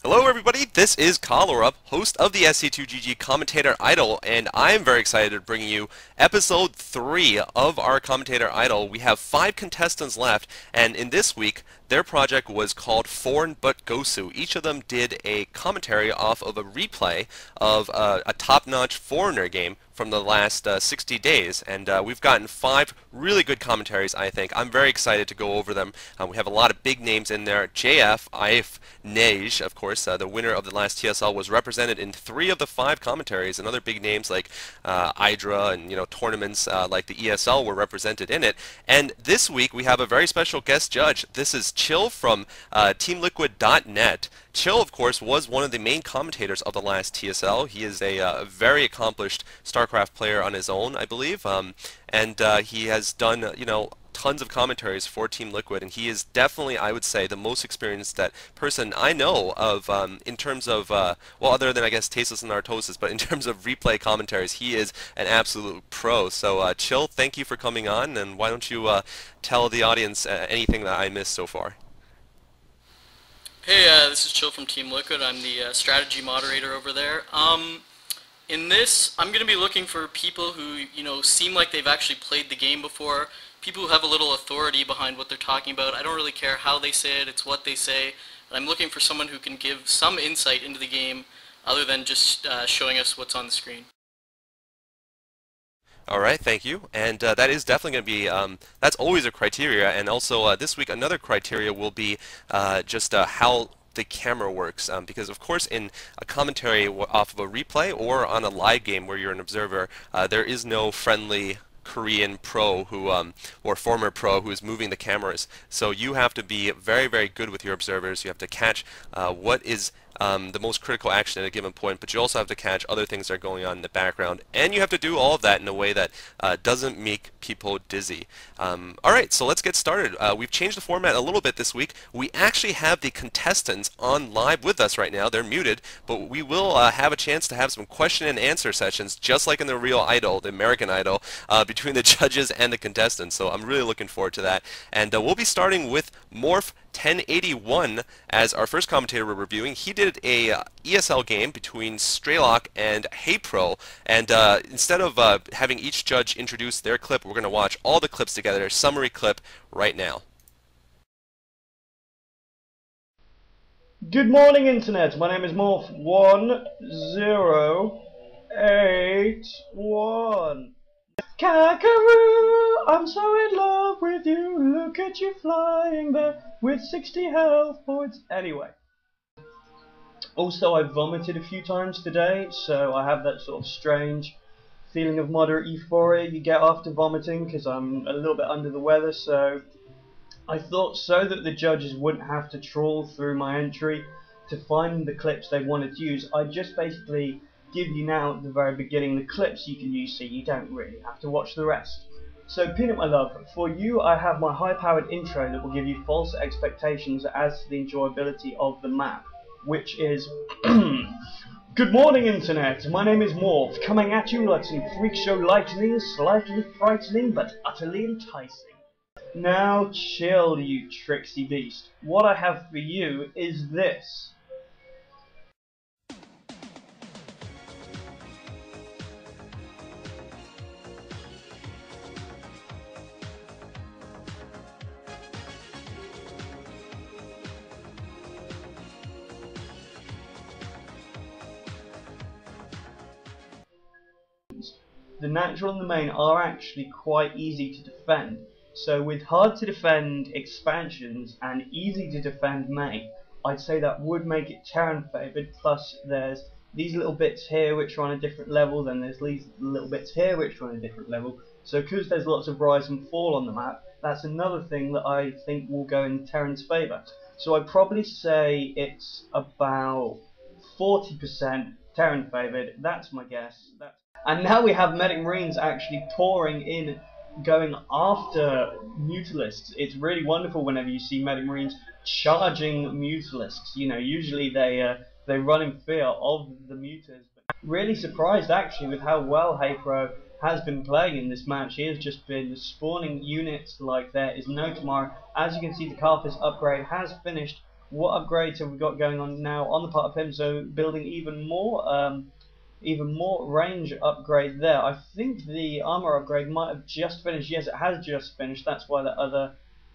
Hello everybody, this is Kalarup, host of the SC2GG Commentator Idol, and I'm very excited to bring you episode 3 of our Commentator Idol. We have 5 contestants left, and in this week, their project was called Foreign But Gosu. Each of them did a commentary off of a replay of a top-notch Foreigner game from the last 60 days, and we've gotten 5 really good commentaries, I think. I'm very excited to go over them. We have a lot of big names in there. JF, IF, Nej, of course, the winner of the last TSL, was represented in 3 of the 5 commentaries, and other big names like Hydra and tournaments like the ESL were represented in it. And this week we have a very special guest judge. This is Chill from TeamLiquid.net. Chill, of course, was one of the main commentators of the last TSL. He is a very accomplished StarCraft player on his own, I believe, and he has done, tons of commentaries for Team Liquid, and he is definitely, I would say, the most experienced person I know of in terms of, well, other than, I guess, Tasteless and Artosis, but in terms of replay commentaries, he is an absolute pro. So, Chill, thank you for coming on, and why don't you tell the audience anything that I missed so far? Hey, this is Chill from Team Liquid. I'm the strategy moderator over there. In this, I'm going to be looking for people who, seem like they've actually played the game before, people who have a little authority behind what they're talking about. I don't really care how they say it, it's what they say. I'm looking for someone who can give some insight into the game other than just showing us what's on the screen. All right, thank you. And that is definitely going to be, that's always a criteria. And also this week, another criteria will be just how the camera works. Because, of course, in a commentary off of a replay or on a live game where you're an observer, there is no friendly Korean pro who, or former pro who is moving the cameras. So you have to be very, very good with your observers. You have to catch what is the most critical action at a given point, but you also have to catch other things that are going on in the background, and you have to do all of that in a way that doesn't make people dizzy. Alright, so let's get started. We've changed the format a little bit this week. We actually have the contestants on live with us right now. They're muted, but we will have a chance to have some question and answer sessions, just like in the real Idol, the American Idol, between the judges and the contestants. So I'm really looking forward to that. And we'll be starting with Morph 1081 as our first commentator we're reviewing. He did a ESL game between Straylock and HeyPro, and instead of having each judge introduce their clip, we're going to watch all the clips together, a summary clip right now. Good morning, Internet. My name is Morph 1081. Kakaroo, I'm so in love with you. Look at you flying there with 60 health points. Anyway, also I vomited a few times today, so I have that sort of strange feeling of moderate euphoria you get after vomiting, because I'm a little bit under the weather. So I thought, so that the judges wouldn't have to trawl through my entry to find the clips they wanted to use, I just basically give you now at the very beginning the clips you can use, so you don't really have to watch the rest. So Peanut, my love, for you I have my high-powered intro that will give you false expectations as to the enjoyability of the map, which is Good morning, Internet. My name is Morph, coming at you like some freak show lightning, slightly frightening but utterly enticing. Now chill, you tricksy beast. What I have for you is this. The natural and the main are actually quite easy to defend. So with hard to defend expansions and easy to defend main, I'd say that would make it Terran favoured. Plus there's these little bits here which are on a different level, then there's these little bits here which are on a different level. So because there's lots of rise and fall on the map, that's another thing that I think will go in Terran's favour. So I'd probably say it's about 40% Terran favoured. That's my guess. And now we have Medic Marines actually pouring in, going after Mutalisks. It's really wonderful whenever you see Medic Marines charging Mutalisks. Usually they run in fear of the Mutas. Really surprised actually with how well HeyPro has been playing in this match. He has just been spawning units like there is no tomorrow. As you can see, the Carpus upgrade has finished What upgrades have we got going on now on the part of him? So building even more range upgrade there. I think the armor upgrade might have just finished. Yes, it has just finished. That's why the other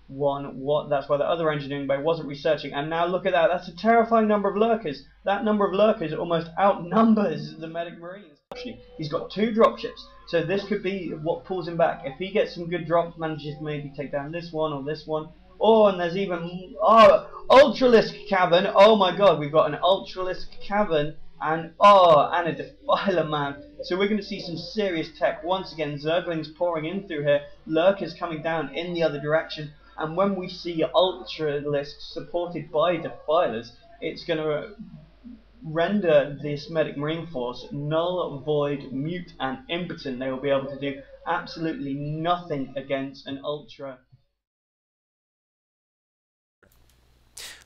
that's why the other engineering bay wasn't researching. And now look at that. That's a terrifying number of lurkers. That number of lurkers almost outnumbers the medic marines. Actually, he's got 2 dropships, so this could be what pulls him back. If he gets some good drops, manages to maybe take down this one or this one. Oh, and there's even Ultralisk Cavern. Oh my god, we've got an Ultralisk Cavern and a Defiler, man. So we're going to see some serious tech. Once again, Zerglings pouring in through here, Lurkers coming down in the other direction, and when we see Ultralisks supported by Defilers, it's going to render this medic marine force null, void, mute, and impotent. They will be able to do absolutely nothing against an Ultra.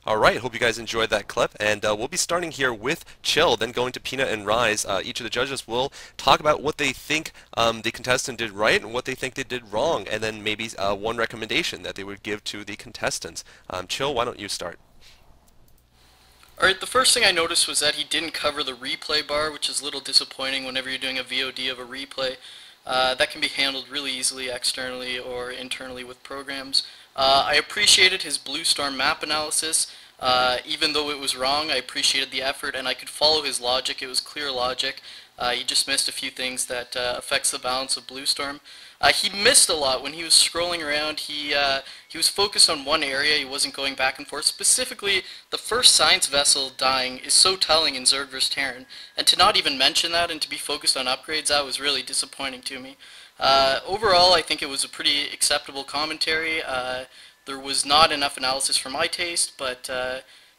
Alright, hope you guys enjoyed that clip, and we'll be starting here with Chill, then going to Peanut and Rise. Each of the judges will talk about what they think the contestant did right and what they think they did wrong, and then maybe one recommendation that they would give to the contestants. Chill, why don't you start? Alright, the first thing I noticed was that he didn't cover the replay bar, which is a little disappointing whenever you're doing a VOD of a replay. That can be handled really easily externally or internally with programs. I appreciated his Blue Storm map analysis. Even though it was wrong, I appreciated the effort and I could follow his logic. It was clear logic. He just missed a few things that affects the balance of Blue Storm. He missed a lot when he was scrolling around. He was focused on one area. He wasn't going back and forth. Specifically, the first science vessel dying is so telling in Zerg vs. Terran. And to not even mention that and to be focused on upgrades, that was really disappointing to me. Overall, I think it was a pretty acceptable commentary. There was not enough analysis for my taste, but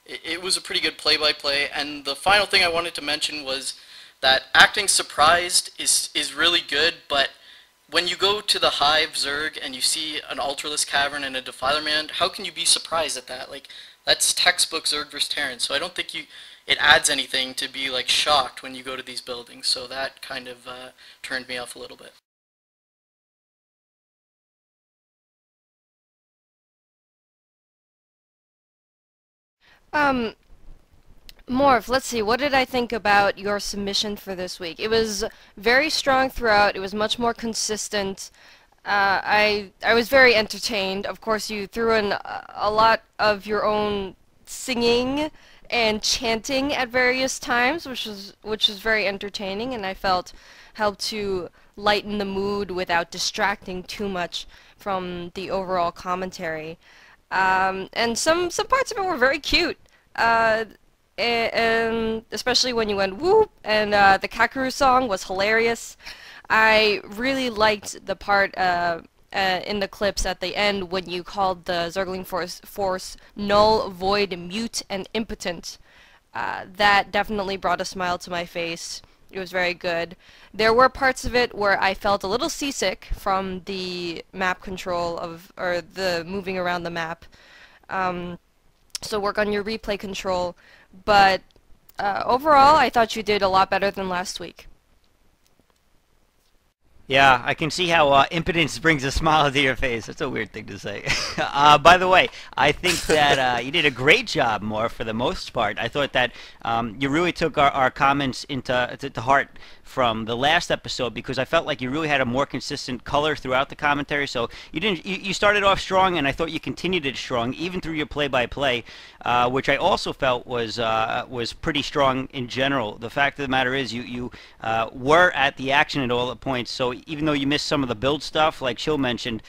it was a pretty good play-by-play. And the final thing I wanted to mention was that acting surprised is really good, but when you go to the Hive Zerg and you see an Ultralisk Cavern and a Defiler Man, how can you be surprised at that? Like, that's textbook Zerg vs. Terran, so I don't think it adds anything to be like shocked when you go to these buildings, so that kind of turned me off a little bit. Morph, let's see, what did I think about your submission for this week? It was very strong throughout, it was much more consistent. I was very entertained. Of course, you threw in a lot of your own singing and chanting at various times, which was very entertaining, and I felt helped to lighten the mood without distracting too much from the overall commentary. And some parts of it were very cute. And especially when you went whoop, and the Kakaru song was hilarious. I really liked the part in the clips at the end when you called the Zergling force null, void, mute, and impotent. That definitely brought a smile to my face. It was very good. There were parts of it where I felt a little seasick from the map control or the moving around the map. So work on your replay control. But overall, I thought you did a lot better than last week. Yeah, I can see how impotence brings a smile to your face. That's a weird thing to say. By the way, I think that you did a great job, Moore, for the most part. I thought that you really took our comments to heart from the last episode, because I felt like you really had a more consistent color throughout the commentary. So you started off strong, and I thought you continued it strong even through your play-by-play, which I also felt was pretty strong in general. The fact of the matter is you were at the action at all points. So even though you missed some of the build stuff, like Chill mentioned,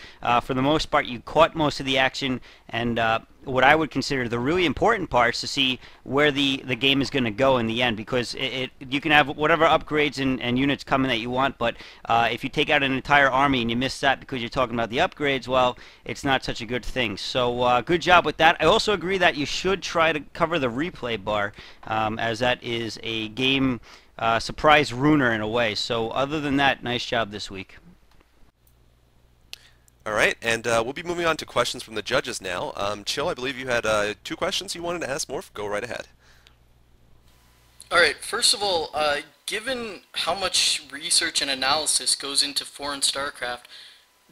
for the most part you caught most of the action, and what I would consider the really important parts to see where the game is going to go in the end, because you can have whatever upgrades and units coming that you want, but if you take out an entire army and you miss that because you're talking about the upgrades, well, it's not such a good thing. So good job with that. I also agree that you should try to cover the replay bar, as that is a game surprise ruiner in a way. So other than that, nice job this week. Alright, and we'll be moving on to questions from the judges now. Chill, I believe you had 2 questions you wanted to ask Morph. Go right ahead. Alright, first of all, given how much research and analysis goes into foreign StarCraft,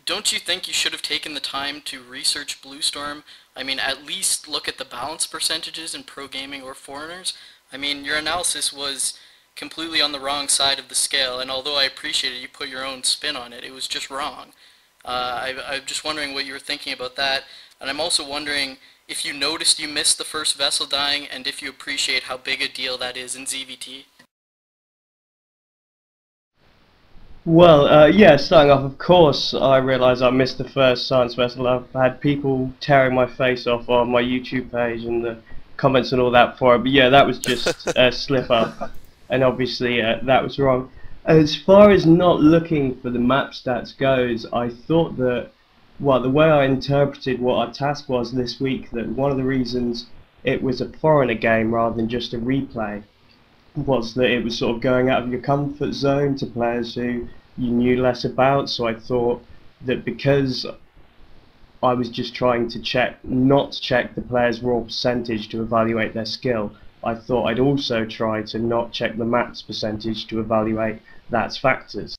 don't you think you should have taken the time to research Bluestorm? I mean, at least look at the balance percentages in pro gaming or foreigners. I mean, your analysis was completely on the wrong side of the scale, and although I appreciated you put your own spin on it, it was just wrong. I'm just wondering what you were thinking about that, and I'm also wondering if you noticed you missed the first vessel dying, and if you appreciate how big a deal that is in ZVT. Well, yeah, starting off, of course, I realised I missed the first science vessel. I've had people tearing my face off on my YouTube page and the comments and all that for it, but yeah, that was just a slip up, and obviously that was wrong. As far as not looking for the map stats goes, I thought that, well, the way I interpreted what our task was this week, that one of the reasons it was a foreigner game rather than just a replay was that it was sort of going out of your comfort zone to players who you knew less about. So I thought that because I was just trying to not check the player's raw percentage to evaluate their skill, I thought I'd also try to not check the maps percentage to evaluate that's factors.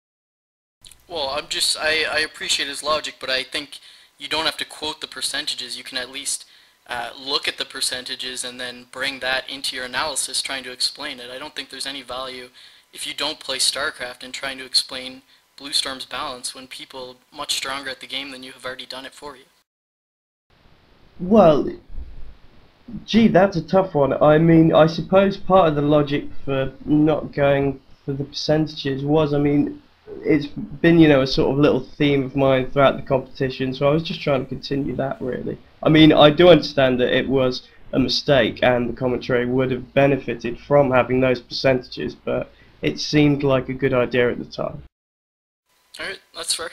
Well, I appreciate his logic, but I think you don't have to quote the percentages. You can at least look at the percentages and then bring that into your analysis trying to explain it. I don't think there's any value if you don't play StarCraft in trying to explain Bluestorm's balance when people much stronger at the game than you have already done it for you. Well, gee, that's a tough one. I mean, I suppose part of the logic for not going for the percentages was, I mean, it's been, you know, a sort of little theme of mine throughout the competition, so I was just trying to continue that, really. I mean, I do understand that it was a mistake and the commentary would have benefited from having those percentages, but it seemed like a good idea at the time. Alright, that's fair.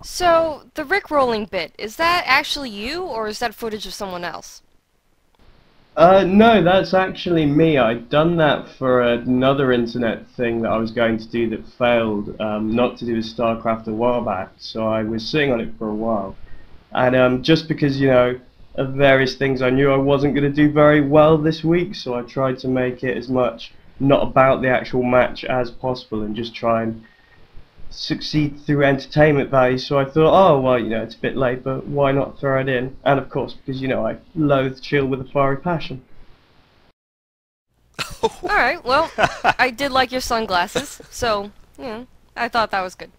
So, the Rickrolling bit, is that actually you, or is that footage of someone else? No, that's actually me. I'd done that for another internet thing that I was going to do that failed, not to do with StarCraft a while back, so I was sitting on it for a while. And just because, you know, of various things, I knew I wasn't going to do very well this week, so I tried to make it as much not about the actual match as possible and just try and succeed through entertainment value. So I thought, oh well, you know, it's a bit late, but why not throw it in? And of course, because, you know, I loathe chill with a fiery passion. Alright, well, I did like your sunglasses, so, you know, I thought that was good.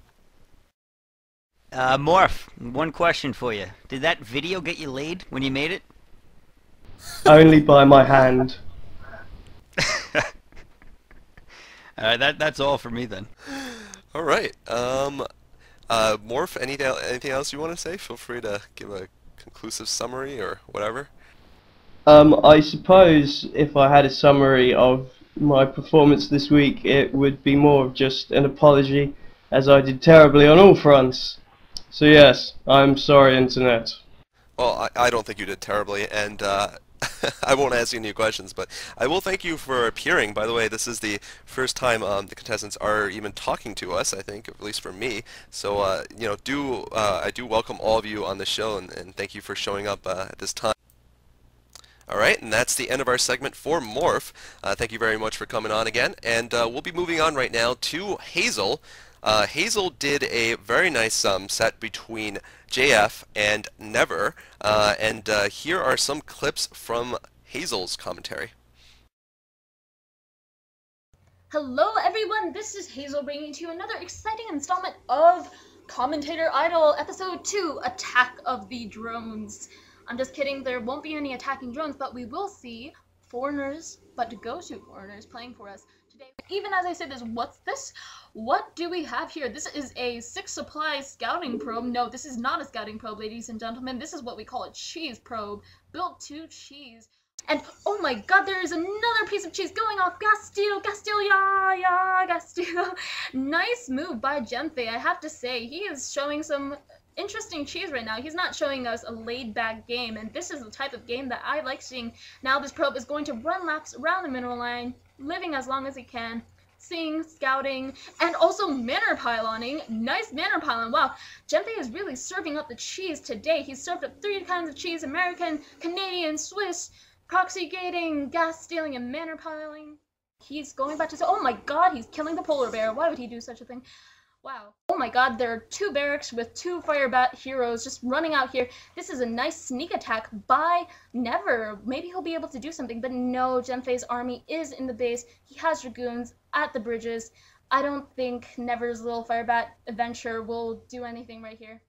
Morph, one question for you. Did that video get you laid when you made it? Only by my hand. That's all for me then. All right. Morph, anything else you want to say? Feel free to give a conclusive summary or whatever. I suppose if I had a summary of my performance this week, it would be more of just an apology, as I did terribly on all fronts. So yes, I'm sorry, Internet. Well, I don't think you did terribly, and I won't ask you any questions, but I will thank you for appearing. By the way, this is the first time the contestants are even talking to us, I think, at least for me. So, you know, I do welcome all of you on the show, and thank you for showing up at this time. Alright, and that's the end of our segment for Morph. Thank you very much for coming on again, and we'll be moving on right now to Hazel. Hazel did a very nice set between JF and Never, and here are some clips from Hazel's commentary. Hello everyone, this is Hazel bringing to you another exciting installment of Commentator Idol Episode 2, Attack of the Drones. I'm just kidding, there won't be any attacking drones, but we will see foreigners, but Gosu foreigners playing for us today. Even as I say this, what's this? What do we have here? This is a 6 supply scouting probe. No, this is not a scouting probe, ladies and gentlemen. This is what we call a cheese probe, built to cheese. And oh my god, there is another piece of cheese going off. Gastille, yeah, Gastille. Nice move by Genthe, I have to say. He is showing some interesting cheese right now. He's not showing us a laid-back game, and this is the type of game that I like seeing. Now this probe is going to run laps around the mineral line, living as long as it can, seeing, scouting, and also manor pyloning. Nice manor pylon. Wow, Genthe is really serving up the cheese today. He's served up 3 kinds of cheese: American, Canadian, Swiss, proxy gating, gas stealing, and manor piling. He's going back to say, oh my god, he's killing the polar bear. Why would he do such a thing? Wow. Oh my god, there are 2 barracks with 2 fire bat heroes just running out here. This is a nice sneak attack by Never. Maybe he'll be able to do something, but no, Genfei's army is in the base. He has dragoons at the bridges. I don't think Never's little fire bat adventure will do anything right here.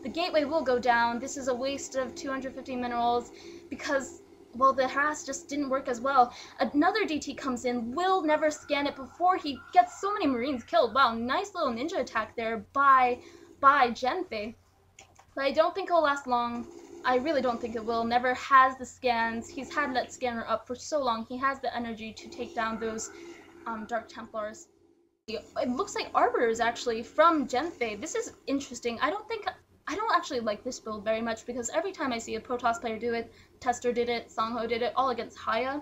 The gateway will go down. This is a waste of 250 minerals because, well, the harass just didn't work as well. Another DT comes in, will Never scan it before he gets so many Marines killed. Wow, nice little ninja attack there by Genfei. But I don't think it'll last long. I really don't think it will. Never has the scans. He's had that scanner up for so long. He has the energy to take down those Dark Templars. It looks like Arbiters actually from Genfei. This is interesting. I don't actually like this build very much because every time I see a Protoss player do it, Tester did it, Songho did it, all against Haya,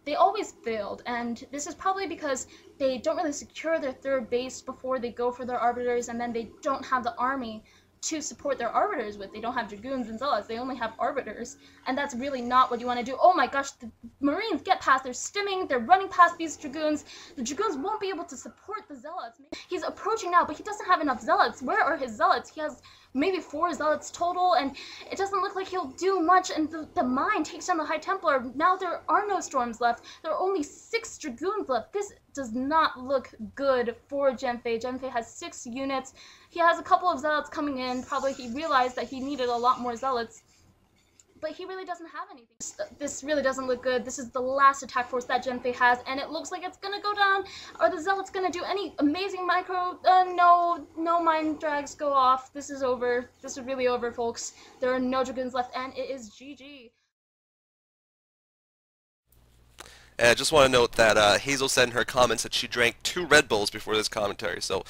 they always failed. And this is probably because they don't really secure their 3rd base before they go for their Arbiters, and then they don't have the army to support their Arbiters with. They don't have Dragoons and Zealots, they only have Arbiters, and that's really not what you want to do. Oh my gosh, the Marines get past, they're stimming, they're running past these Dragoons. The Dragoons won't be able to support the Zealots. He's approaching now, but he doesn't have enough Zealots. Where are his Zealots? He has maybe 4 Zealots total, and it doesn't look like he'll do much, and the mine takes down the High Templar. Now there are no Storms left. There are only 6 Dragoons left. This does not look good for Genfei. Genfei has 6 units. He has a couple of Zealots coming in. Probably he realized that he needed a lot more Zealots, but he really doesn't have anything. This really doesn't look good. This is the last attack force that Genfei has, and it looks like it's gonna go down. Are the Zealots gonna do any amazing micro? No mine drags go off. This is over. This is really over, folks. There are no Dragoons left, and it is GG. And I just want to note that Hazel said in her comments that she drank 2 Red Bulls before this commentary. So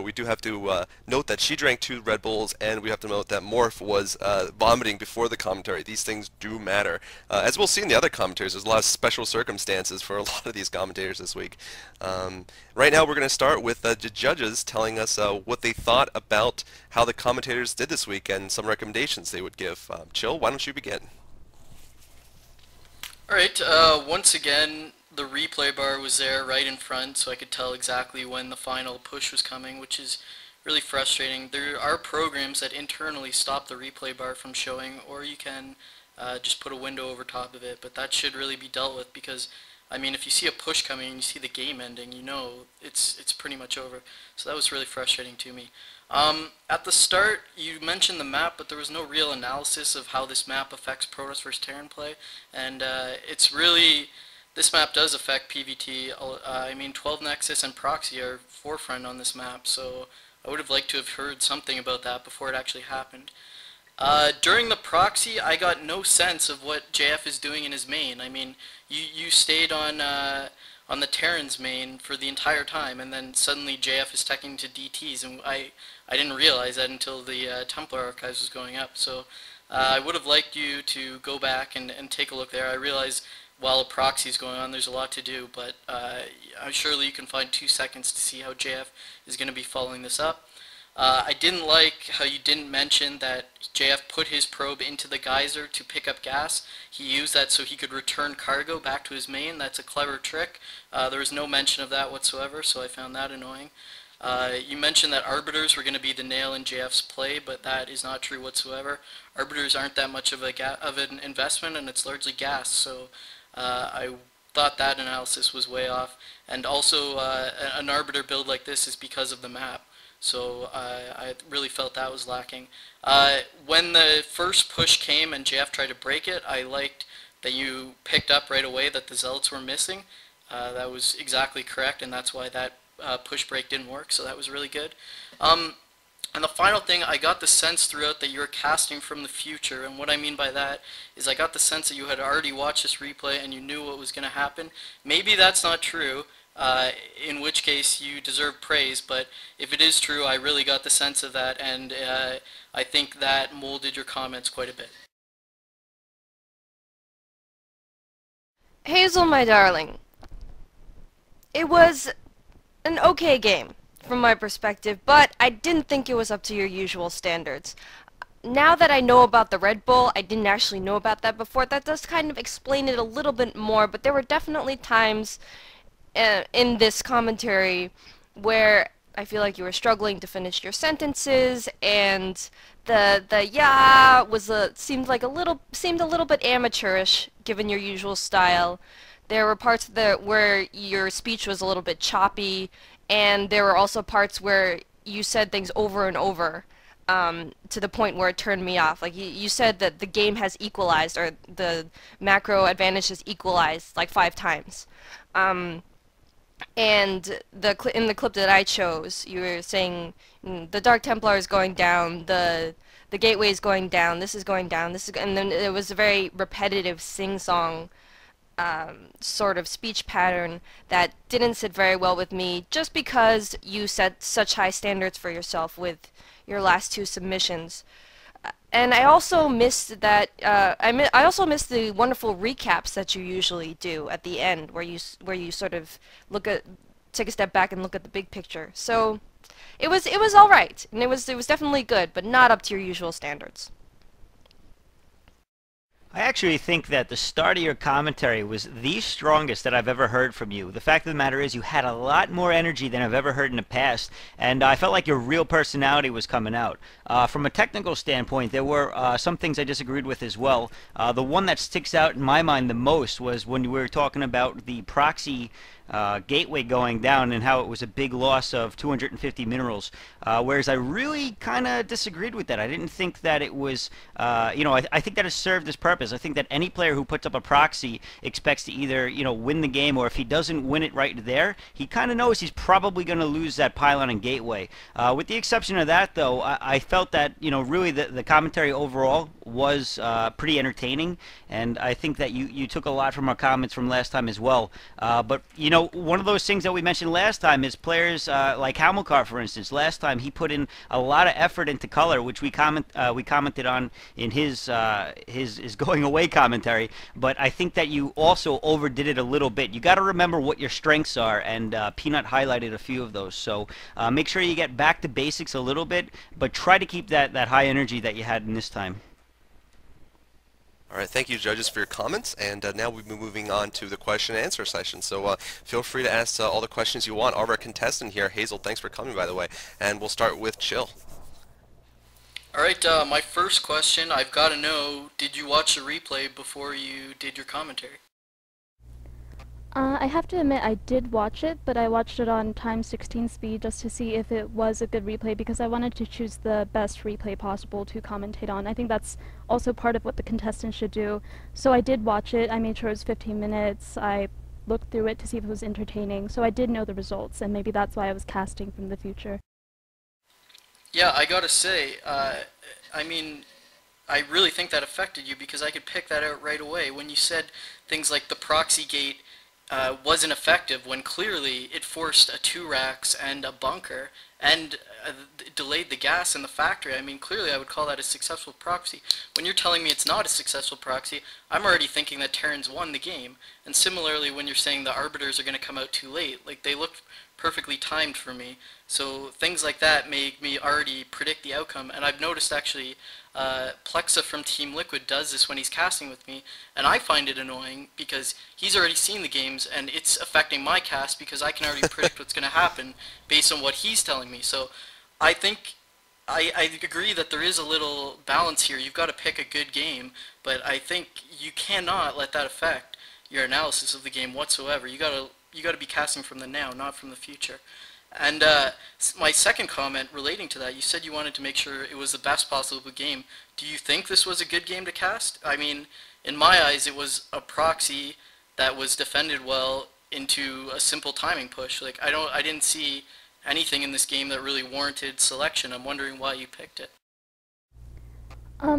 we do have to note that she drank 2 Red Bulls, and we have to note that Morph was vomiting before the commentary. These things do matter. As we'll see in the other commentaries, there's a lot of special circumstances for a lot of these commentators this week. Right now we're going to start with the judges telling us what they thought about how the commentators did this week and some recommendations they would give. Chill, why don't you begin? Alright, once again, the replay bar was there right in front, so I could tell exactly when the final push was coming, which is really frustrating. There are programs that internally stop the replay bar from showing, or you can just put a window over top of it, but that should really be dealt with because, I mean, if you see a push coming and you see the game ending, you know it's pretty much over. So that was really frustrating to me. At the start, you mentioned the map, but there was no real analysis of how this map affects Protoss versus Terran play, and it's really, this map does affect PvT. I mean, 12 Nexus and Proxy are forefront on this map, so I would have liked to have heard something about that before it actually happened. During the Proxy, I got no sense of what JF is doing in his main. I mean, you stayed on the Terran's main for the entire time, and then suddenly JF is teching to DTs, and I didn't realize that until the Templar Archives was going up. So I would have liked you to go back and take a look there. I realize while a proxy is going on, there's a lot to do, but surely you can find 2 seconds to see how JF is going to be following this up. I didn't like how you didn't mention that JF put his probe into the geyser to pick up gas. He used that so he could return cargo back to his main. That's a clever trick. There was no mention of that whatsoever, so I found that annoying. You mentioned that Arbiters were going to be the nail in JF's play, but that is not true whatsoever. Arbiters aren't that much of an investment, and it's largely gas, so I thought that analysis was way off. And also, an Arbiter build like this is because of the map. So I really felt that was lacking. When the first push came and JF tried to break it, I liked that you picked up right away that the Zealots were missing. That was exactly correct, and that's why that push break didn't work, so that was really good. And the final thing, I got the sense throughout that you were casting from the future, and what I mean by that is I got the sense that you had already watched this replay and you knew what was going to happen. Maybe that's not true. In which case you deserve praise, but if it is true, I really got the sense of that, and I think that molded your comments quite a bit. Hazel, my darling, it was an okay game from my perspective, but I didn't think it was up to your usual standards. Now that I know about the Red Bull, I didn't actually know about that before, that does kind of explain it a little bit more, but there were definitely times in this commentary where I feel like you were struggling to finish your sentences, and the yeah was seemed a little bit amateurish given your usual style. There were parts where your speech was a little bit choppy, and there were also parts where you said things over and over, to the point where it turned me off. Like you said that the game has equalized, or the macro advantage has equalized like 5 times. And in the clip that I chose, you were saying the Dark Templar is going down, the gateway is going down, this is going down, and then it was a very repetitive sing-song sort of speech pattern that didn't sit very well with me, just because you set such high standards for yourself with your last 2 submissions. And I also missed that. I also missed the wonderful recaps that you usually do at the end, where you sort of take a step back and look at the big picture. So it was all right, and it was definitely good, but not up to your usual standards. I actually think that the start of your commentary was the strongest that I've ever heard from you. The fact of the matter is you had a lot more energy than I've ever heard in the past, and I felt like your real personality was coming out. From a technical standpoint, there were some things I disagreed with as well. The one that sticks out in my mind the most was when we were talking about the proxy gateway going down and how it was a big loss of 250 minerals, whereas I really kind of disagreed with that. I didn't think that it was, I think that it served its purpose. I think that any player who puts up a proxy expects to either, win the game, or if he doesn't win it right there, he kind of knows he's probably going to lose that pylon and gateway. With the exception of that, though, I felt that, really the commentary overall was pretty entertaining, and I think that you took a lot from our comments from last time as well. But, one of those things that we mentioned last time is players like Hamilcar, for instance. Last time he put in a lot of effort into color, which we commented on in his going away commentary. But I think that you also overdid it a little bit. You got to remember what your strengths are, and Peanut highlighted a few of those. So make sure you get back to basics a little bit, but try to keep that high energy that you had in this time. All right, thank you, judges, for your comments, and now we'll be moving on to the question and answer session. So feel free to ask all the questions you want of our contestant here. Hazel, thanks for coming, by the way, and we'll start with Chill. All right, my first question, I've got to know, did you watch the replay before you did your commentary? I have to admit I did watch it, but I watched it on times 16 speed just to see if it was a good replay, because I wanted to choose the best replay possible to commentate on. I think that's also part of what the contestants should do. So I did watch it. I made sure it was 15 minutes. I looked through it to see if it was entertaining. So I did know the results, and maybe that's why I was casting from the future. Yeah, I gotta say, I mean, I really think that affected you, because I could pick that out right away. When you said things like the proxy gate wasn't effective, when clearly it forced a 2 racks and a bunker and delayed the gas in the factory. I mean, clearly I would call that a successful proxy. When you're telling me it's not a successful proxy, I'm already thinking that Terrans won the game. And similarly, when you're saying the arbiters are going to come out too late, like, they looked perfectly timed for me. So things like that make me already predict the outcome. And I've noticed actually Plexa from Team Liquid does this when he's casting with me, and I find it annoying because he's already seen the games and it's affecting my cast because I can already predict what's going to happen based on what he's telling me. So I think I agree that there is a little balance here. You've got to pick a good game, but I think you cannot let that affect your analysis of the game whatsoever. You got to be casting from the now, not from the future. And my second comment relating to that, you said you wanted to make sure it was the best possible game. Do you think this was a good game to cast? I mean, in my eyes, it was a proxy that was defended well into a simple timing push. Like, I didn't see anything in this game that really warranted selection. I'm wondering why you picked it.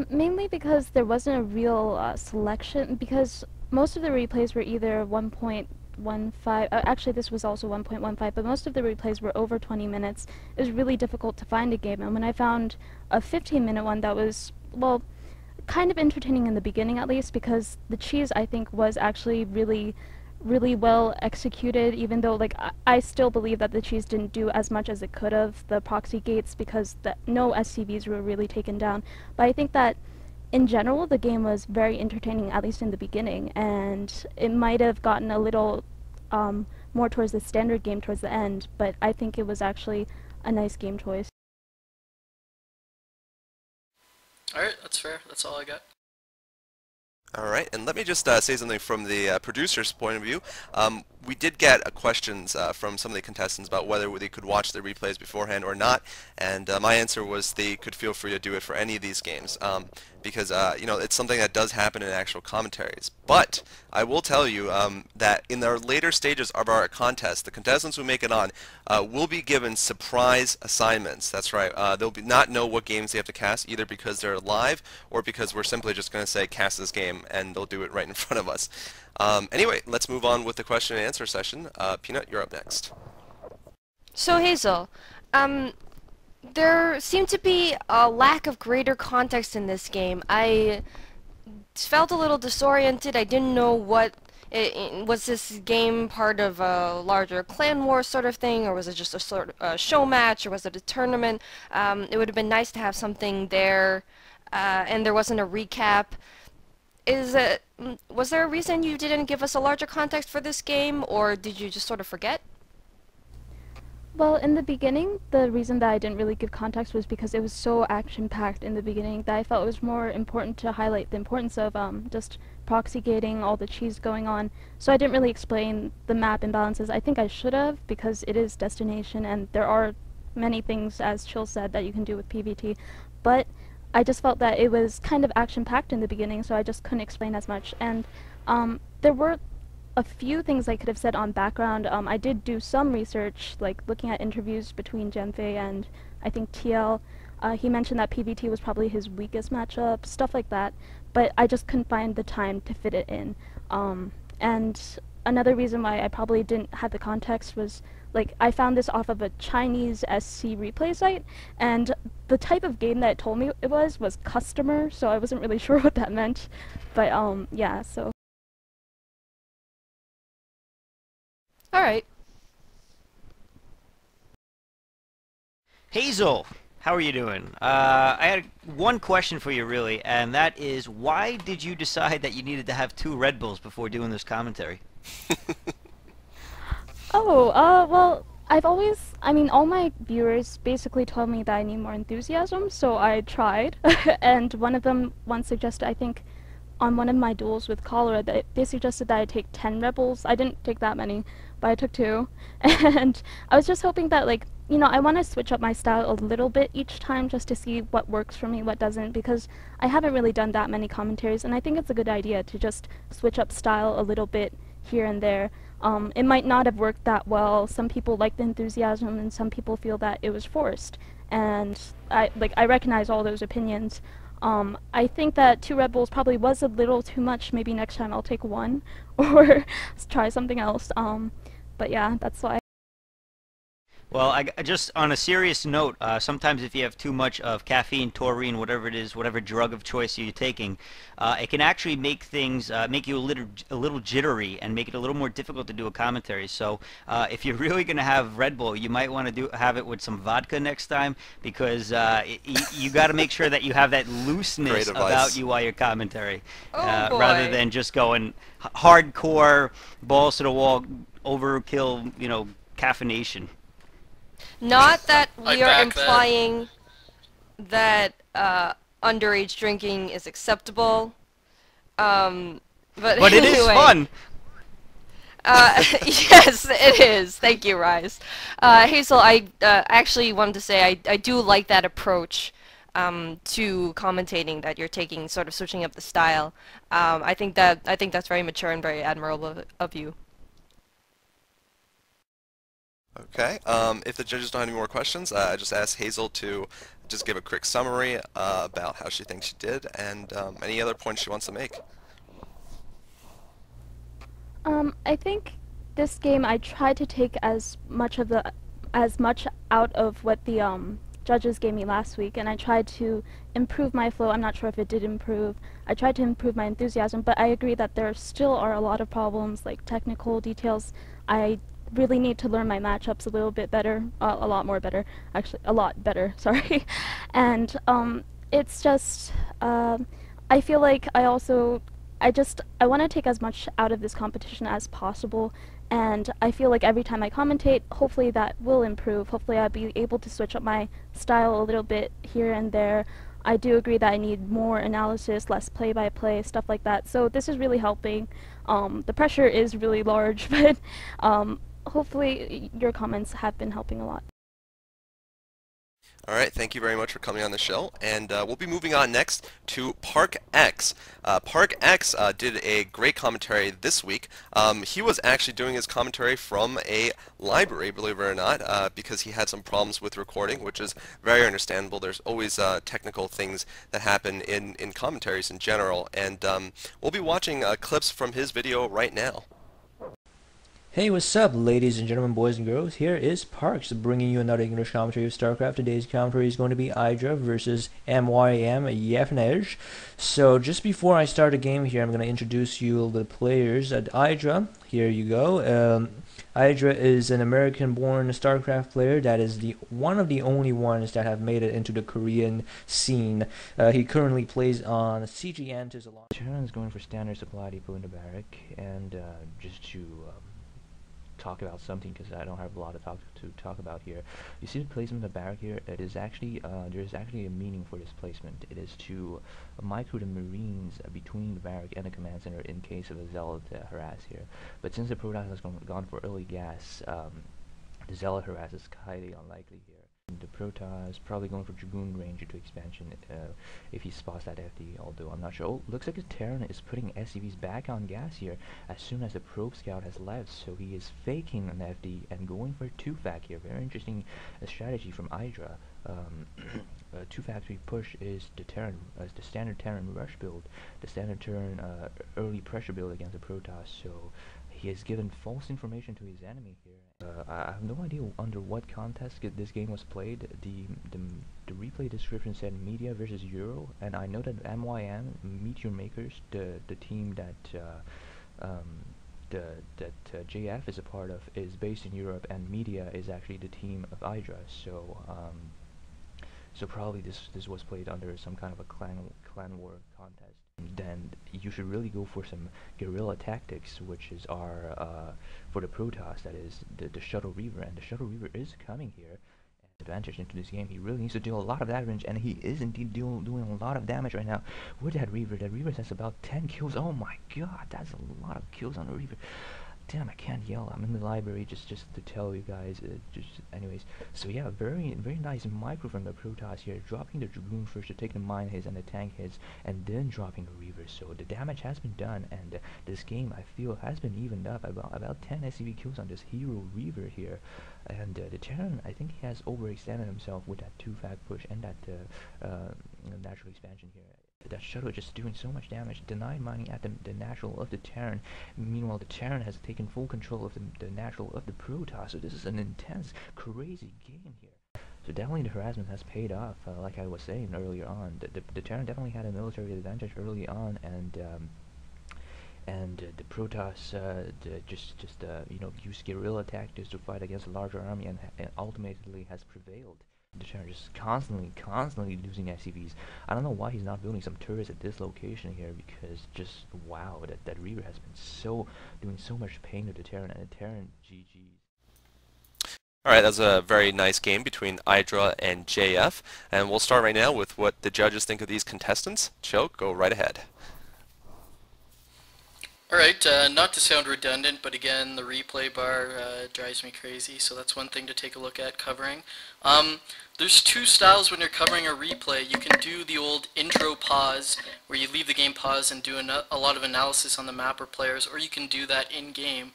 Mainly because there wasn't a real selection, because most of the replays were either 1.15, actually this was also 1.15, but most of the replays were over 20 minutes. It was really difficult to find a game, and when I found a 15-minute one that was, well, kind of entertaining in the beginning at least, because the cheese I think was actually really well executed, even though like I still believe that the cheese didn't do as much as it could have, the proxy gates, because no SCVs were really taken down. But I think that in general, the game was very entertaining, at least in the beginning, and it might have gotten a little more towards the standard game towards the end, but I think it was actually a nice game choice. Alright, that's fair. That's all I got. Alright, and let me just say something from the producer's point of view. We did get questions from some of the contestants about whether they could watch the replays beforehand or not, and my answer was they could feel free to do it for any of these games, because you know, it's something that does happen in actual commentaries. But I will tell you that in the later stages of our contest, the contestants who make it on will be given surprise assignments. That's right. They'll not know what games they have to cast, either because they're live or because we're simply just going to say cast this game, and they'll do it right in front of us. Anyway, let's move on with the question and answer session. Peanut, you're up next. So Hazel, there seemed to be a lack of greater context in this game. I felt a little disoriented. I didn't know what was this game part of a larger clan war sort of thing, or was it just a sort of show match, or was it a tournament? It would have been nice to have something there, and there wasn't a recap. Was there a reason you didn't give us a larger context for this game, or did you just sort of forget? Well, in the beginning, the reason that I didn't really give context was because it was so action-packed in the beginning that I felt it was more important to highlight the importance of just proxy gating, all the cheese going on. So I didn't really explain the map imbalances. I think I should have, because it is destination and there are many things, as Chill said, that you can do with PvT. But I just felt that it was kind of action-packed in the beginning, so I just couldn't explain as much. And there were a few things I could have said on background. I did do some research, like looking at interviews between Genfei and I think TL. He mentioned that PvT was probably his weakest matchup, stuff like that, but I just couldn't find the time to fit it in. And another reason why I probably didn't have the context was, like, I found this off of a Chinese SC replay site, and the type of game that it told me it was customer, so I wasn't really sure what that meant. But yeah, so. Alright. Hazel, how are you doing? I had one question for you, really, and that is, why did you decide that you needed to have 2 Red Bulls before doing this commentary? Well, I mean, all my viewers basically told me that I need more enthusiasm, so I tried, and one of them once suggested, I think, on one of my duels with Cholera, they suggested that I take 10 Rebels. I didn't take that many, but I took 2, and I was just hoping that, like, you know, I want to switch up my style a little bit each time just to see what works for me, what doesn't, because I haven't really done that many commentaries, and I think it's a good idea to just switch up style a little bit here and there. It might not have worked that well. Some people like the enthusiasm, and some people feel that it was forced, and I recognize all those opinions. I think that 2 Red Bulls probably was a little too much. Maybe next time I'll take 1 or try something else. But yeah, that's why. Well, I just on a serious note, sometimes if you have too much of caffeine, taurine, whatever it is, whatever drug of choice you're taking, it can actually make things make you a little jittery and make it a little more difficult to do a commentary. So if you're really going to have Red Bull, you might want to have it with some vodka next time, because you got to make sure that you have that looseness about you while you're commentary, rather than just going hardcore balls to the wall, overkill, you know, caffeination. Not that we are implying that underage drinking is acceptable, but anyway. It is fun! Yes, it is. Thank you, Rise. Hazel, I actually wanted to say I do like that approach to commentating that you're taking, sort of switching up the style. I think that's very mature and very admirable of you. Okay, if the judges don't have any more questions, I just ask Hazel to just give a quick summary about how she thinks she did, and any other points she wants to make. I think this game I tried to take as much out of what the judges gave me last week, and I tried to improve my flow. I'm not sure if it did improve. I tried to improve my enthusiasm, but I agree that there still are a lot of problems, like technical details. I really need to learn my matchups a little bit better, a lot more better, actually, a lot better, sorry. And it's just, I feel like I also I want to take as much out of this competition as possible, and I feel like every time I commentate, hopefully that will improve. Hopefully I'll be able to switch up my style a little bit here and there. I do agree that I need more analysis, less play-by-play, stuff like that. So this is really helping. The pressure is really large, but hopefully your comments have been helping a lot. All right, thank you very much for coming on the show, and we'll be moving on next to Park X. Park X did a great commentary this week. He was actually doing his commentary from a library, believe it or not, because he had some problems with recording, which is very understandable. There's always technical things that happen in commentaries in general, and we'll be watching clips from his video right now. Hey, what's up, ladies and gentlemen, boys and girls? Here is Parks bringing you another English commentary of StarCraft. Today's commentary is going to be Hydra versus MYM Yevnej. So just before I start the game here, I'm going to introduce you the players. At Hydra, here you go. Hydra is an American-born StarCraft player that is one of the only ones that have made it into the Korean scene. He currently plays on CGN to Zalon. Terran's going for standard supply depot in the barrack, and just to talk about something, because I don't have a lot to talk about here. You see the placement of the barrack here? It is actually there is actually a meaning for this placement. It is to micro the Marines between the barrack and the command center in case of a Zealot harass here. But since the Protoss has gone for early gas, the Zealot harass is highly unlikely here. The Protoss is probably going for Dragoon range into expansion if he spots that FD, although I'm not sure. Oh, looks like the Terran is putting SCVs back on gas here as soon as the Probe Scout has left, so he is faking an FD and going for 2-fac here. Very interesting strategy from Hydra. 2-factory push is the Terran, the standard Terran rush build, the standard Terran early pressure build against the Protoss, so he has given false information to his enemy here. I have no idea under what contest this game was played. The replay description said Media versus Euro, and I know that MYM, Meteor Makers, the team that JF is a part of, is based in Europe, and Media is actually the team of Hydra. So so probably this was played under some kind of a clan war contest. Then you should really go for some guerrilla tactics, which is for the Protoss, that is the Shuttle Reaver, and the Shuttle Reaver is coming here. Advantage into this game. He really needs to deal a lot of damage, and he is indeed doing a lot of damage right now with that Reaver. That Reaver has about 10 kills. Oh my god, that's a lot of kills on the Reaver. Damn, I can't yell. I'm in the library just to tell you guys. Anyways, so yeah, very nice micro from the Protoss here, dropping the Dragoon first to take the mine hits and the tank hits, and then dropping the Reaver. So the damage has been done, and this game I feel has been evened up. About 10 SCV kills on this hero Reaver here, and the Terran, I think he has overextended himself with that 2-fac push and that natural expansion here. That shuttle just doing so much damage, denied mining at the natural of the Terran. Meanwhile, the Terran has taken full control of the natural of the Protoss. So this is an intense, crazy game here. So definitely the harassment has paid off, like I was saying earlier on. The Terran definitely had a military advantage early on, and the Protoss you know, used guerrilla tactics to fight against a larger army, and ultimately has prevailed. The Terran just constantly losing SCVs. I don't know why he's not building some turrets at this location here, because just wow, that Reaver has been doing so much pain to the Terran, and the Terran GG. Alright, that's a very nice game between Hydra and JF, and we'll start right now with what the judges think of these contestants. Joe, go right ahead. Alright, not to sound redundant, but again, the replay bar drives me crazy, so that's one thing to take a look at covering. There's two styles when you're covering a replay. You can do the old intro pause, where you leave the game pause and do a lot of analysis on the map or players, or you can do that in-game.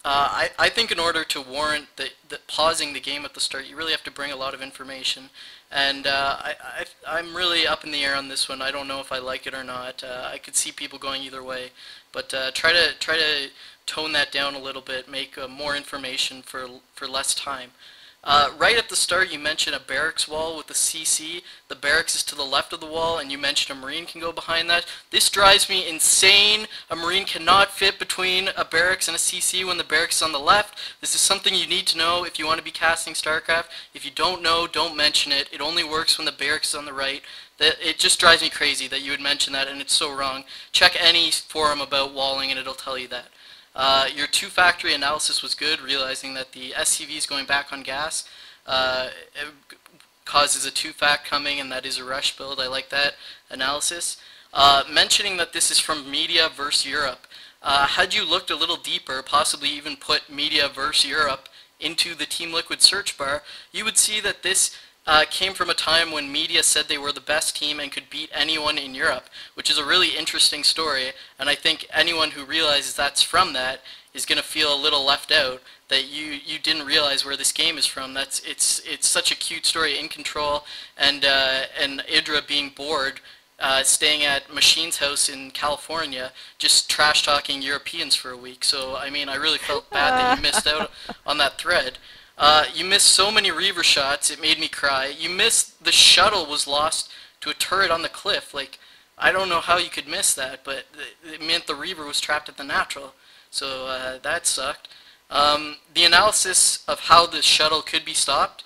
I think in order to warrant the pausing the game at the start, you really have to bring a lot of information, and I'm really up in the air on this one. I don't know if I like it or not. I could see people going either way, but try to tone that down a little bit, make more information for less time. Right at the start, you mentioned a barracks wall with the CC. The barracks is to the left of the wall, and you mentioned a Marine can go behind that. This drives me insane. A Marine cannot fit between a barracks and a CC when the barracks is on the left. This is something you need to know if you want to be casting StarCraft. If you don't know, don't mention it. It only works when the barracks is on the right. It just drives me crazy that you would mention that, and it's so wrong. Check any forum about walling, and it'll tell you that. Your two-factory analysis was good, realizing that the SCVs going back on gas causes a two-fact coming, and that is a rush build. I like that analysis. Mentioning that this is from Media versus Europe. Had you looked a little deeper, possibly even put Media versus Europe into the Team Liquid search bar, you would see that this came from a time when Media said they were the best team and could beat anyone in Europe, which is a really interesting story, and I think anyone who realizes that's from that is going to feel a little left out, that you didn't realize where this game is from. It's such a cute story. In Control and Idra being bored, staying at Machine's house in California, just trash-talking Europeans for a week. So, I mean, I really felt bad that you missed out on that thread. You missed so many Reaver shots, it made me cry. You missed the shuttle was lost to a turret on the cliff. Like, I don't know how you could miss that, but it meant the Reaver was trapped at the natural. So, that sucked. The analysis of how the shuttle could be stopped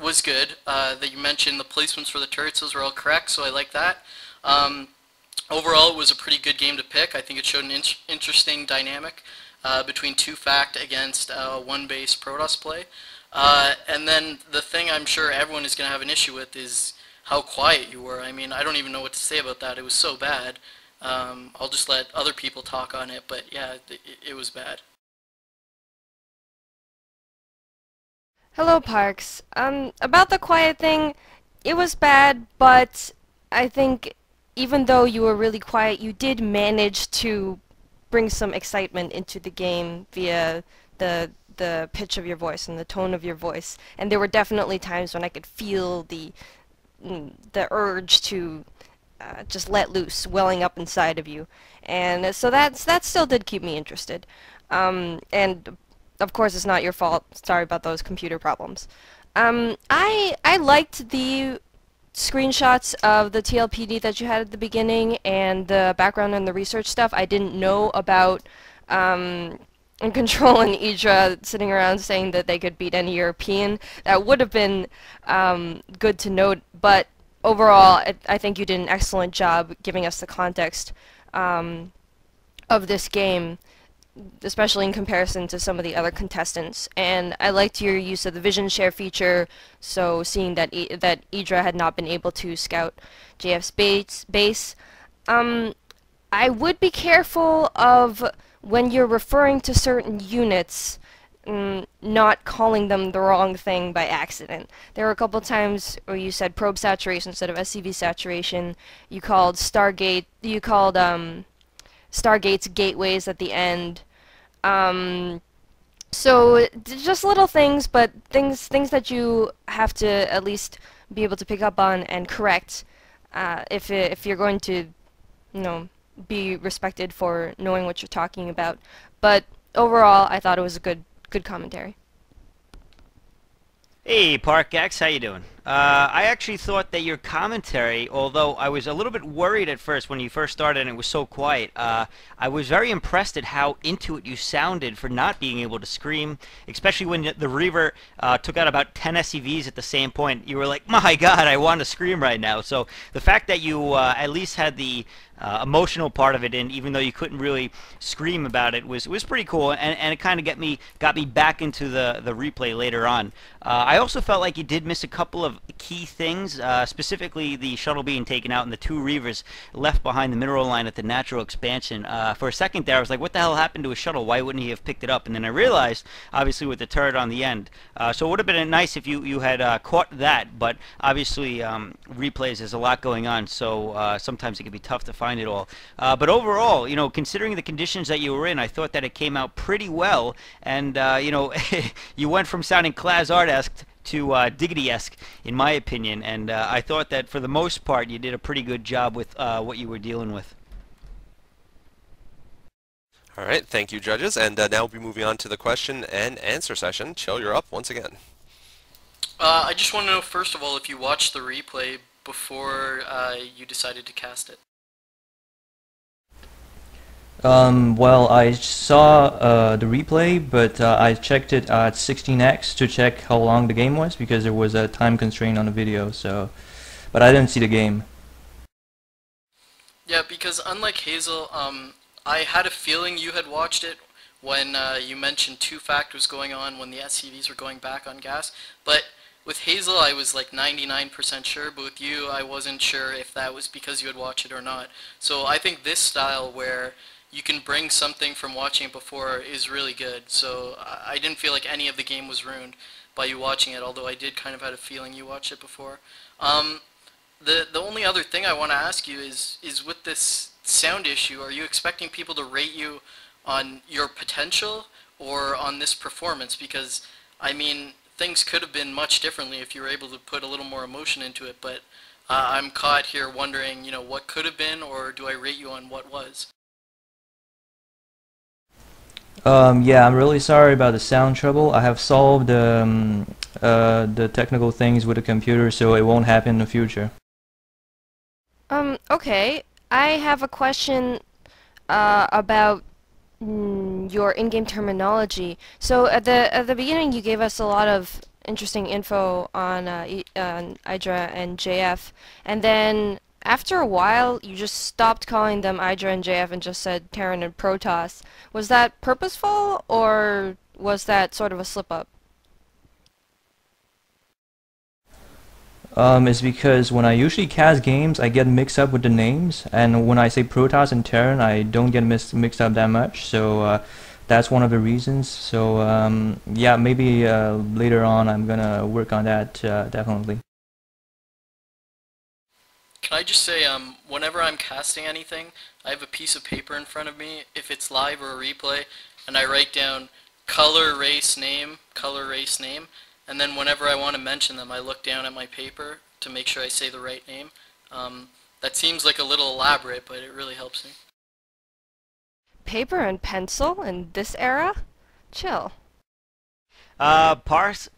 was good. That you mentioned the placements for the turrets, those were all correct, so I like that. Overall, it was a pretty good game to pick. I think it showed an interesting dynamic between two-fact against one-base Protoss play. And then the thing I'm sure everyone is going to have an issue with is how quiet you were. I mean, I don't even know what to say about that. It was so bad. I'll just let other people talk on it, but yeah, it was bad. Hello, Parks. About the quiet thing, it was bad, but I think even though you were really quiet, you did manage to bring some excitement into the game via the pitch of your voice and the tone of your voice. And there were definitely times when I could feel the urge to just let loose, welling up inside of you. And so that still did keep me interested. And of course, it's not your fault. Sorry about those computer problems. I liked the screenshots of the TLPD that you had at the beginning and the background and the research stuff. I didn't know about Control and Idra sitting around saying that they could beat any European. That would have been good to note, but overall, I think you did an excellent job giving us the context of this game, especially in comparison to some of the other contestants. And I liked your use of the vision share feature, so seeing that that Idra had not been able to scout JF's base. I would be careful of when you're referring to certain units, not calling them the wrong thing by accident. There were a couple times where you said probe saturation instead of SCV saturation. You called Stargate's gateways at the end. So just little things, but things that you have to at least be able to pick up on and correct if you're going to, you know, be respected for knowing what you're talking about. But overall, I thought it was a good commentary. Hey, ParkX, how you doing? I actually thought that your commentary, although I was a little bit worried at first when you first started and it was so quiet, I was very impressed at how into it you sounded for not being able to scream, especially when the Reaver took out about 10 SCVs at the same point. You were like, my God, I want to scream right now. So the fact that you at least had the emotional part of it in, even though you couldn't really scream about it, was pretty cool, and it kind of got me back into the replay later on. I also felt like you did miss a couple of key things, specifically the shuttle being taken out and the two Reavers left behind the mineral line at the natural expansion. For a second there, I was like, what the hell happened to his shuttle? Why wouldn't he have picked it up? And then I realized, obviously, with the turret on the end. So it would have been nice if you had caught that, but obviously replays, there's a lot going on, so sometimes it can be tough to find it all. But overall, you know, considering the conditions that you were in, I thought that it came out pretty well, and you know, you went from sounding Klazard-esque to Diggity-esque, in my opinion, and I thought that for the most part you did a pretty good job with what you were dealing with. Alright, thank you, judges, and now we'll be moving on to the question and answer session. Chill, you're up once again. I just want to know, first of all, if you watched the replay before you decided to cast it. Well, I saw the replay, but I checked it at 16x to check how long the game was because there was a time constraint on the video. So, but I didn't see the game. Yeah, because unlike Hazel, I had a feeling you had watched it when you mentioned two-fact was going on when the SCVs were going back on gas. But with Hazel, I was like 99% sure, but with you, I wasn't sure if that was because you had watched it or not. So I think this style where you can bring something from watching it before is really good. So I didn't feel like any of the game was ruined by you watching it, although I did kind of had a feeling you watched it before. The only other thing I want to ask you is with this sound issue, are you expecting people to rate you on your potential or on this performance? Because, I mean, things could have been much differently if you were able to put a little more emotion into it, but I'm caught here wondering, you know, what could have been, or do I rate you on what was? Yeah, I'm really sorry about the sound trouble. I have solved the technical things with the computer, so it won't happen in the future. Okay. I have a question about your in-game terminology. So at the beginning, you gave us a lot of interesting info on Hydra and JF, and then after a while, you just stopped calling them Hydra and JF and just said Terran and Protoss. Was that purposeful, or was that sort of a slip-up? It's because when I usually cast games, I get mixed up with the names, and when I say Protoss and Terran, I don't get mixed up that much, so that's one of the reasons. So yeah, maybe later on I'm gonna work on that, definitely. Can I just say, whenever I'm casting anything, I have a piece of paper in front of me, if it's live or a replay, and I write down color, race, name, and then whenever I want to mention them, I look down at my paper to make sure I say the right name. That seems like a little elaborate, but it really helps me. Paper and pencil in this era? Chill. Park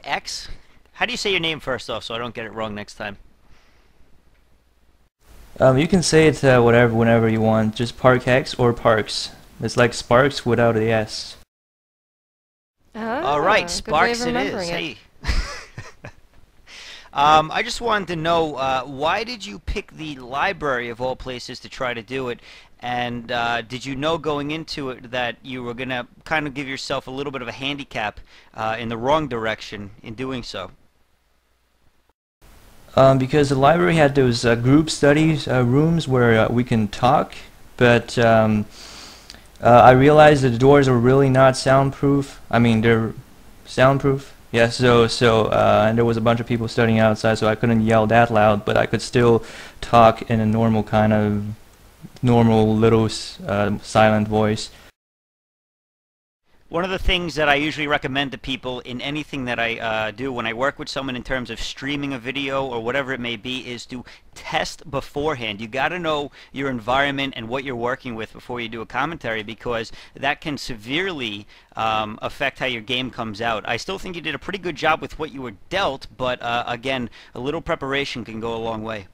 X? How do you say your name first off so I don't get it wrong next time? You can say it whenever you want, just Park X or Parks. It's like Sparks without the S. Alright, Sparks it is. Hey. I just wanted to know, why did you pick the library of all places to try to do it? And did you know going into it that you were going to kind of give yourself a little bit of a handicap in the wrong direction in doing so? Because the library had those group studies rooms where we can talk, but I realized that the doors are really not soundproof. I mean, they're soundproof. Yeah, and there was a bunch of people studying outside, so I couldn't yell that loud, but I could still talk in a normal little silent voice. One of the things that I usually recommend to people in anything that I do when I work with someone in terms of streaming a video or whatever it may be is to test beforehand. You got to know your environment and what you're working with before you do a commentary, because that can severely affect how your game comes out. I still think you did a pretty good job with what you were dealt, but again, a little preparation can go a long way.